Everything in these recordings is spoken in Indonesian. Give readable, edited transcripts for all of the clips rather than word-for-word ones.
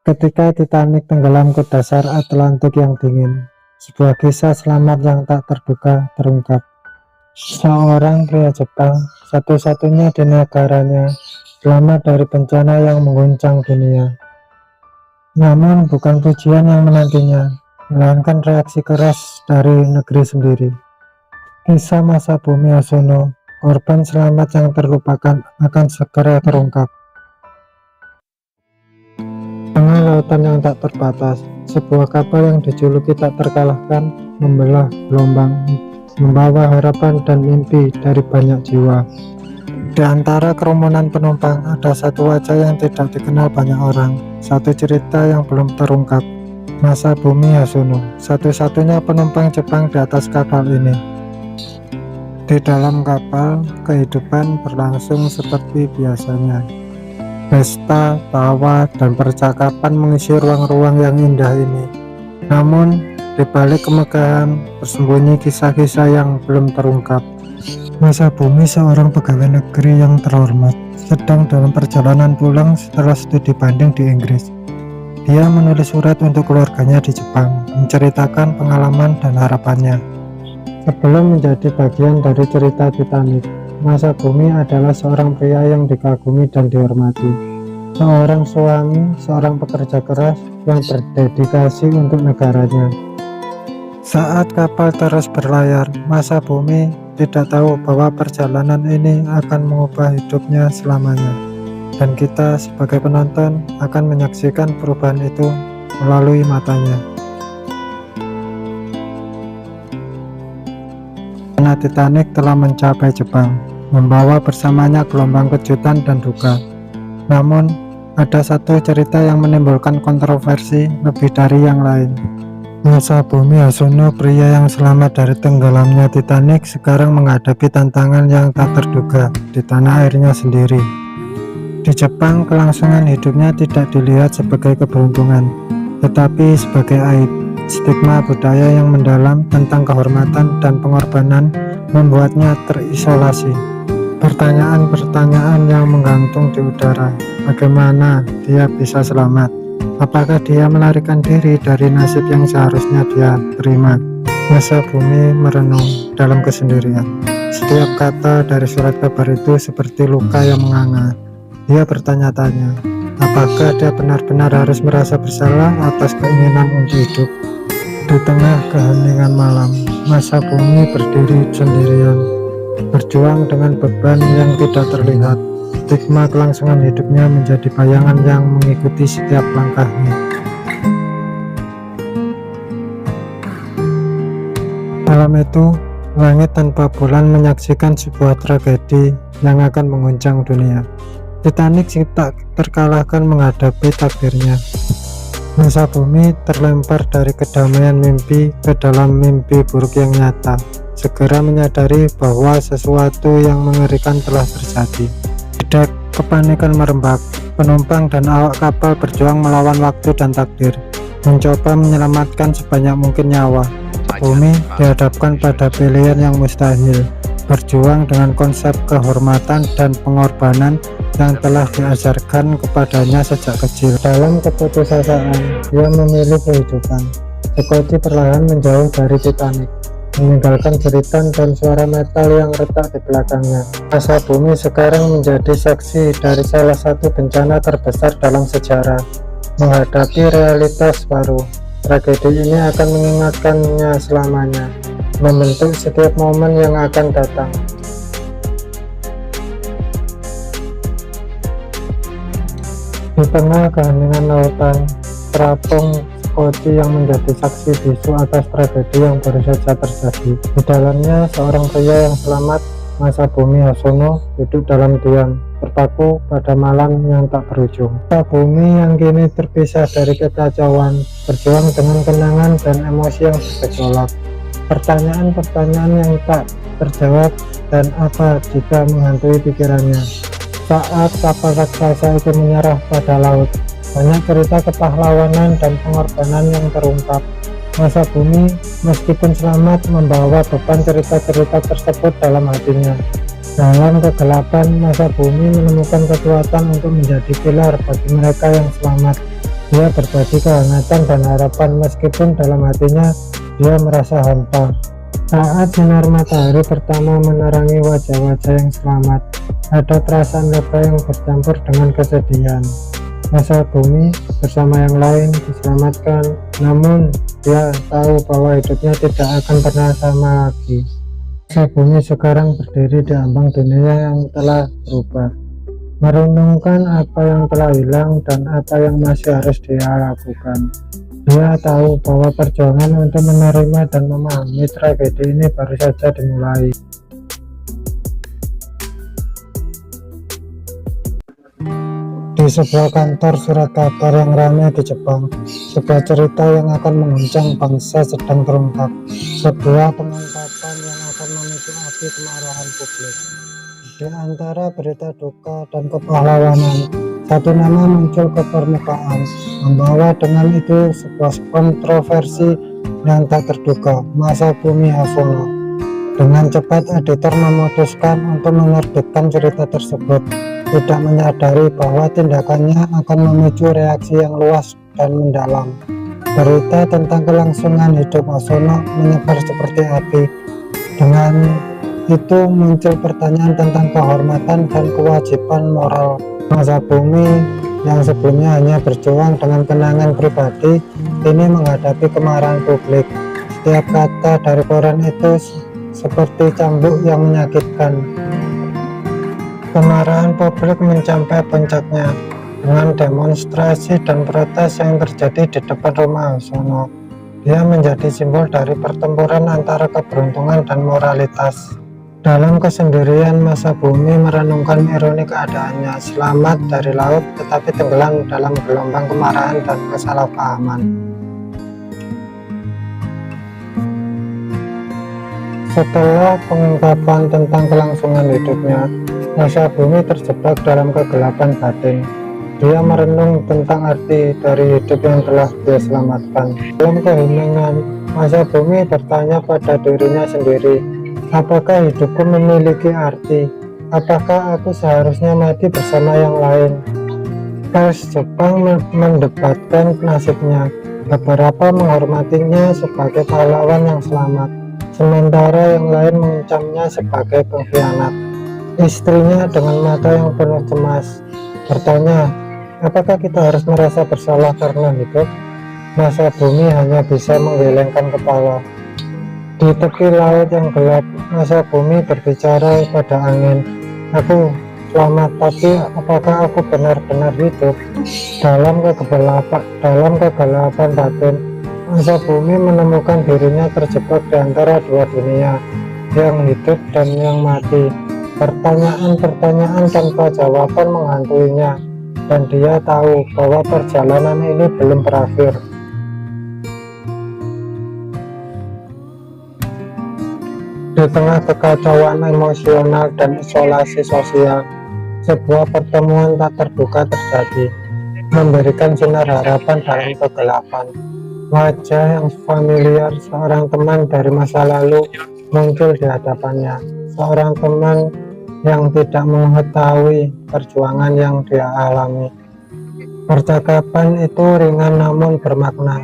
Ketika Titanic tenggelam ke dasar Atlantik yang dingin, sebuah kisah selamat yang tak terduga terungkap. Seorang pria Jepang, satu-satunya di negaranya, selamat dari bencana yang mengguncang dunia. Namun bukan pujian yang menantinya, melainkan reaksi keras dari negeri sendiri. Kisah Masabumi Hosono, korban selamat yang terlupakan, akan segera terungkap. Tengah lautan yang tak terbatas, sebuah kapal yang dijuluki tak terkalahkan membelah gelombang, membawa harapan dan mimpi dari banyak jiwa. Di antara kerumunan penumpang ada satu wajah yang tidak dikenal banyak orang, satu cerita yang belum terungkap. Masabumi Hosono, satu-satunya penumpang Jepang di atas kapal ini. Di dalam kapal, kehidupan berlangsung seperti biasanya. Pesta, tawa, dan percakapan mengisi ruang-ruang yang indah ini. Namun, di balik kemegahan bersembunyi kisah-kisah yang belum terungkap. Masabumi seorang pegawai negeri yang terhormat, sedang dalam perjalanan pulang setelah studi banding di Inggris. Dia menulis surat untuk keluarganya di Jepang, menceritakan pengalaman dan harapannya. Sebelum menjadi bagian dari cerita Titanic, Masabumi adalah seorang pria yang dikagumi dan dihormati. Seorang suami, seorang pekerja keras yang berdedikasi untuk negaranya. Saat kapal terus berlayar, Masabumi tidak tahu bahwa perjalanan ini akan mengubah hidupnya selamanya. Dan kita sebagai penonton akan menyaksikan perubahan itu melalui matanya. Titanic telah mencapai Jepang, membawa bersamanya gelombang kejutan dan duka. Namun, ada satu cerita yang menimbulkan kontroversi lebih dari yang lain. Masabumi Hosono, pria yang selamat dari tenggelamnya Titanic, sekarang menghadapi tantangan yang tak terduga di tanah airnya sendiri. Di Jepang, kelangsungan hidupnya tidak dilihat sebagai keberuntungan, tetapi sebagai aib. Stigma budaya yang mendalam tentang kehormatan dan pengorbanan membuatnya terisolasi. Pertanyaan-pertanyaan yang menggantung di udara. Bagaimana dia bisa selamat? Apakah dia melarikan diri dari nasib yang seharusnya dia terima? Masabumi merenung dalam kesendirian. Setiap kata dari surat kabar itu seperti luka yang menganga. Dia bertanya-tanya, apakah dia benar-benar harus merasa bersalah atas keinginan untuk hidup? Di tengah keheningan malam, Masabumi berdiri sendirian, berjuang dengan beban yang tidak terlihat. Stigma kelangsungan hidupnya menjadi bayangan yang mengikuti setiap langkahnya. Malam itu, langit tanpa bulan menyaksikan sebuah tragedi yang akan mengguncang dunia. Titanic tak terkalahkan menghadapi takdirnya. Masabumi terlempar dari kedamaian mimpi ke dalam mimpi buruk yang nyata, segera menyadari bahwa sesuatu yang mengerikan telah terjadi. Tidak, kepanikan merembak. Penumpang dan awak kapal berjuang melawan waktu dan takdir, mencoba menyelamatkan sebanyak mungkin nyawa. Bumi dihadapkan pada pilihan yang mustahil, berjuang dengan konsep kehormatan dan pengorbanan yang telah diajarkan kepadanya sejak kecil. Dalam keputusasaan, dia memilih kehidupan. Sekoci perlahan menjauh dari Titanic, meninggalkan jeritan dan suara metal yang retak di belakangnya. Masabumi sekarang menjadi saksi dari salah satu bencana terbesar dalam sejarah. Menghadapi realitas baru, tragedi ini akan mengingatkannya selamanya, membentuk setiap momen yang akan datang. Di tengah keheningan lautan, terapung Sekoci yang menjadi saksi bisu atas tragedi yang baru saja terjadi. Di dalamnya, seorang pria yang selamat, Masabumi Hosono, duduk dalam diam, terpaku pada malam yang tak berujung. Masabumi yang kini terpisah dari kekacauan, berjuang dengan kenangan dan emosi yang bergejolak. Pertanyaan-pertanyaan yang tak terjawab dan apa jika menghantui pikirannya. Saat kapal raksasa itu menyerah pada laut, banyak cerita kepahlawanan dan pengorbanan yang terungkap. Masabumi meskipun selamat membawa beban cerita-cerita tersebut dalam hatinya. Dalam kegelapan, Masabumi menemukan kekuatan untuk menjadi pilar bagi mereka yang selamat. Dia berbagi kehangatan dan harapan meskipun dalam hatinya dia merasa hampa. Saat sinar matahari pertama menerangi wajah-wajah yang selamat, ada perasaan lega yang bercampur dengan kesedihan. Masa bumi bersama yang lain diselamatkan, namun dia tahu bahwa hidupnya tidak akan pernah sama lagi. Masa bumi sekarang berdiri di ambang dunia yang telah berubah, merenungkan apa yang telah hilang dan apa yang masih harus dia lakukan. Dia tahu bahwa perjuangan untuk menerima dan memahami tragedi ini baru saja dimulai. Di sebuah kantor surat kabar yang ramai di Jepang, sebuah cerita yang akan mengguncang bangsa sedang terungkap. Sebuah pengungkapan yang akan memicu api kemarahan publik. Di antara berita duka dan kepahlawanan, satu nama muncul ke permukaan, membawa dengan itu sebuah kontroversi yang tak terduga. Masa Bumi Hasono. Dengan cepat editor memutuskan untuk menerbitkan cerita tersebut, tidak menyadari bahwa tindakannya akan memicu reaksi yang luas dan mendalam. Berita tentang kelangsungan hidup Hasono menyebar seperti api. Dengan itu muncul pertanyaan tentang kehormatan dan kewajiban moral. Masa Bumi yang sebelumnya hanya berjuang dengan kenangan pribadi, ini menghadapi kemarahan publik. Setiap kata dari koran itu seperti cambuk yang menyakitkan. Kemarahan publik mencapai puncaknya dengan demonstrasi dan protes yang terjadi di depan rumah Hasono. Dia menjadi simbol dari pertempuran antara keberuntungan dan moralitas. Dalam kesendirian, Masa Bumi merenungkan ironi keadaannya, selamat dari laut tetapi tenggelam dalam gelombang kemarahan dan kesalahpahaman. Setelah pengungkapan tentang kelangsungan hidupnya, Masa Bumi terjebak dalam kegelapan batin. Dia merenung tentang arti dari hidup yang telah dia selamatkan. Dalam keheningan, Masa Bumi bertanya pada dirinya sendiri, apakah hidupku memiliki arti? Apakah aku seharusnya mati bersama yang lain? Pers Jepang mendebatkan nasibnya. Beberapa menghormatinya sebagai pahlawan yang selamat, sementara yang lain mengancamnya sebagai pengkhianat. Istrinya dengan mata yang penuh cemas bertanya, apakah kita harus merasa bersalah karena hidup? Masa Bumi hanya bisa menggelengkan kepala. Di tepi laut yang gelap, Masa Bumi berbicara pada angin, aku selamat, tapi apakah aku benar-benar hidup? Dalam kegelapan batin, Masa Bumi menemukan dirinya terjebak di antara dua dunia, yang hidup dan yang mati. Pertanyaan-pertanyaan tanpa jawaban menghantuinya, dan dia tahu bahwa perjalanan ini belum berakhir. Di tengah kekacauan emosional dan isolasi sosial, sebuah pertemuan tak terduga terjadi, memberikan sinar harapan dalam kegelapan. Wajah yang familiar seorang teman dari masa lalu muncul di hadapannya, seorang teman yang tidak mengetahui perjuangan yang dia alami. Percakapan itu ringan namun bermakna,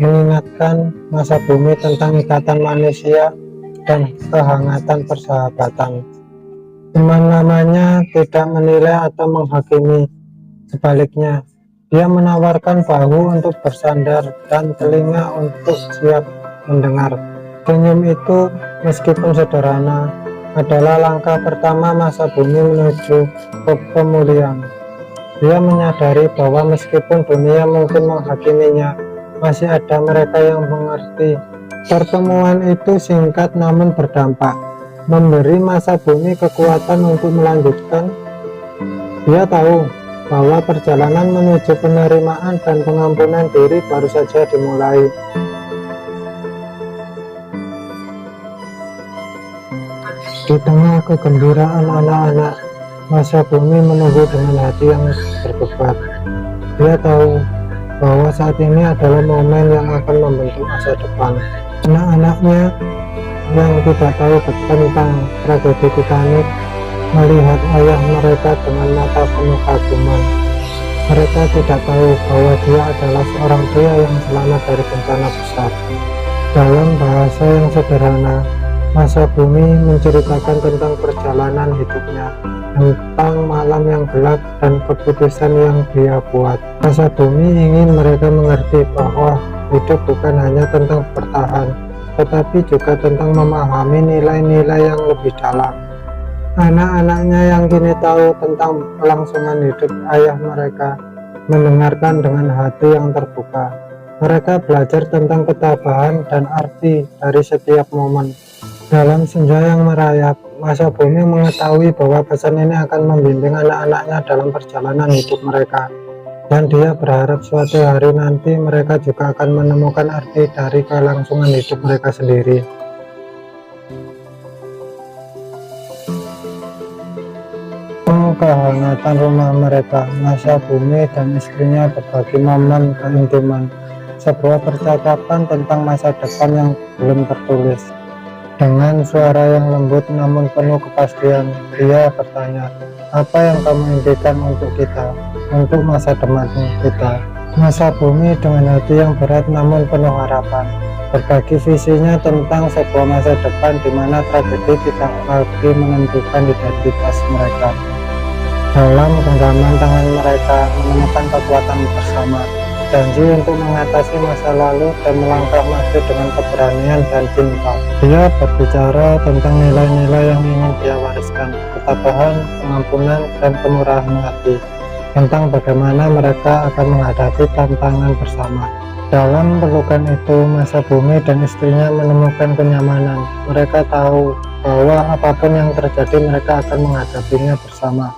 mengingatkan Masa Bumi tentang ikatan manusia dan kehangatan persahabatan. Teman lamanya tidak menilai atau menghakimi, sebaliknya dia menawarkan bahu untuk bersandar dan telinga untuk siap mendengar. Senyum itu meskipun sederhana adalah langkah pertama Masa Bumi menuju ke pemulihan. Dia menyadari bahwa meskipun dunia mungkin menghakiminya, masih ada mereka yang mengerti. Pertemuan itu singkat namun berdampak, memberi Masa Bumi kekuatan untuk melanjutkan. Dia tahu bahwa perjalanan menuju penerimaan dan pengampunan diri baru saja dimulai. Di tengah kegembiraan anak-anak, Masa Bumi menunggu dengan hati yang berdebar. Dia tahu bahwa saat ini adalah momen yang akan membentuk masa depan. Anak-anaknya yang tidak tahu tentang tragedi Titanic melihat ayah mereka dengan mata penuh kaguman. Mereka tidak tahu bahwa dia adalah seorang pria yang selamat dari bencana besar. Dalam bahasa yang sederhana, Masa Bumi menceritakan tentang perjalanan hidupnya, tentang malam yang gelap dan keputusan yang dia buat. Masa Bumi ingin mereka mengerti bahwa hidup bukan hanya tentang bertahan, tetapi juga tentang memahami nilai-nilai yang lebih dalam. Anak-anaknya yang kini tahu tentang kelangsungan hidup ayah mereka mendengarkan dengan hati yang terbuka. Mereka belajar tentang ketabahan dan arti dari setiap momen. Dalam senja yang merayap, Masa Bumi mengetahui bahwa pesan ini akan membimbing anak-anaknya dalam perjalanan hidup mereka. Dan dia berharap suatu hari nanti mereka juga akan menemukan arti dari kelangsungan hidup mereka sendiri. Kehangatan rumah mereka, Masa Bumi dan istrinya berbagi momen keintiman, sebuah percakapan tentang masa depan yang belum tertulis. Dengan suara yang lembut namun penuh kepastian, dia bertanya, apa yang kamu impikan untuk kita, untuk masa depan kita? Masa Bumi dengan hati yang berat namun penuh harapan, berbagi visinya tentang sebuah masa depan di mana tragedi tidak lagi menentukan identitas mereka. Dalam genggaman tangan mereka menemukan kekuatan bersama, janji untuk mengatasi masa lalu dan melangkah maju dengan keberanian dan cinta. Dia berbicara tentang nilai-nilai yang ingin dia wariskan, ketabahan, pengampunan, dan kemurahan hati, tentang bagaimana mereka akan menghadapi tantangan bersama. Dalam pelukan itu, Masa Bumi dan istrinya menemukan kenyamanan. Mereka tahu bahwa apapun yang terjadi mereka akan menghadapinya bersama.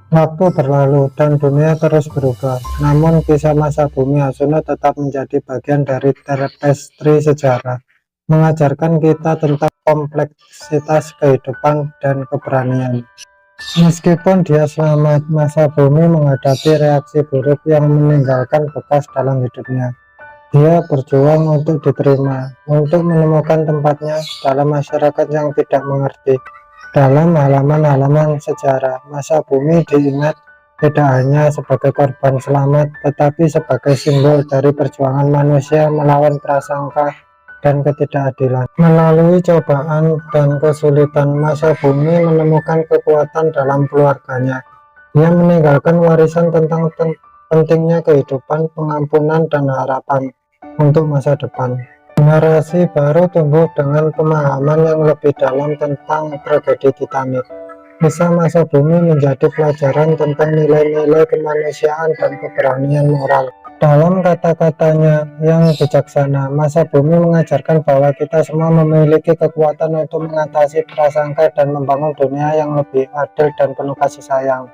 Waktu berlalu dan dunia terus berubah, namun kisah Masa Bumi Arjuna tetap menjadi bagian dari tapestri sejarah, mengajarkan kita tentang kompleksitas kehidupan dan keberanian. Meskipun dia selamat, Masa Bumi menghadapi reaksi buruk yang meninggalkan bekas dalam hidupnya. Dia berjuang untuk diterima, untuk menemukan tempatnya dalam masyarakat yang tidak mengerti. Dalam halaman-halaman sejarah, Masa Bumi diingat tidak hanya sebagai korban selamat, tetapi sebagai simbol dari perjuangan manusia melawan prasangka dan ketidakadilan. Melalui cobaan dan kesulitan, Masa Bumi menemukan kekuatan dalam keluarganya. Dia meninggalkan warisan tentang pentingnya kehidupan, pengampunan, dan harapan untuk masa depan. Generasi baru tumbuh dengan pemahaman yang lebih dalam tentang tragedi Titanic. Kisah Masa Bumi menjadi pelajaran tentang nilai-nilai kemanusiaan dan keberanian moral. Dalam kata-katanya yang bijaksana, Masa Bumi mengajarkan bahwa kita semua memiliki kekuatan untuk mengatasi prasangka dan membangun dunia yang lebih adil dan penuh kasih sayang.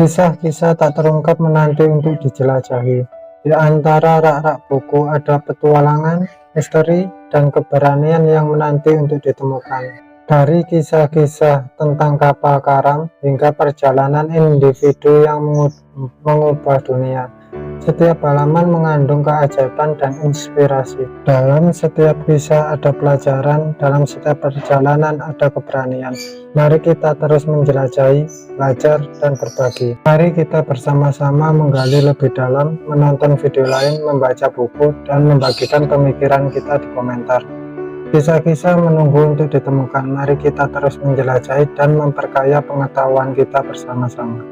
Kisah-kisah tak terungkap menanti untuk dijelajahi. Di antara rak-rak buku ada petualangan, misteri, dan keberanian yang menanti untuk ditemukan. Dari kisah-kisah tentang kapal karam hingga perjalanan individu yang mengubah dunia, setiap halaman mengandung keajaiban dan inspirasi. Dalam setiap kisah ada pelajaran, dalam setiap perjalanan ada keberanian. Mari kita terus menjelajahi, belajar, dan berbagi. Mari kita bersama-sama menggali lebih dalam, menonton video lain, membaca buku, dan membagikan pemikiran kita di komentar. Kisah-kisah menunggu untuk ditemukan. Mari kita terus menjelajahi dan memperkaya pengetahuan kita bersama-sama.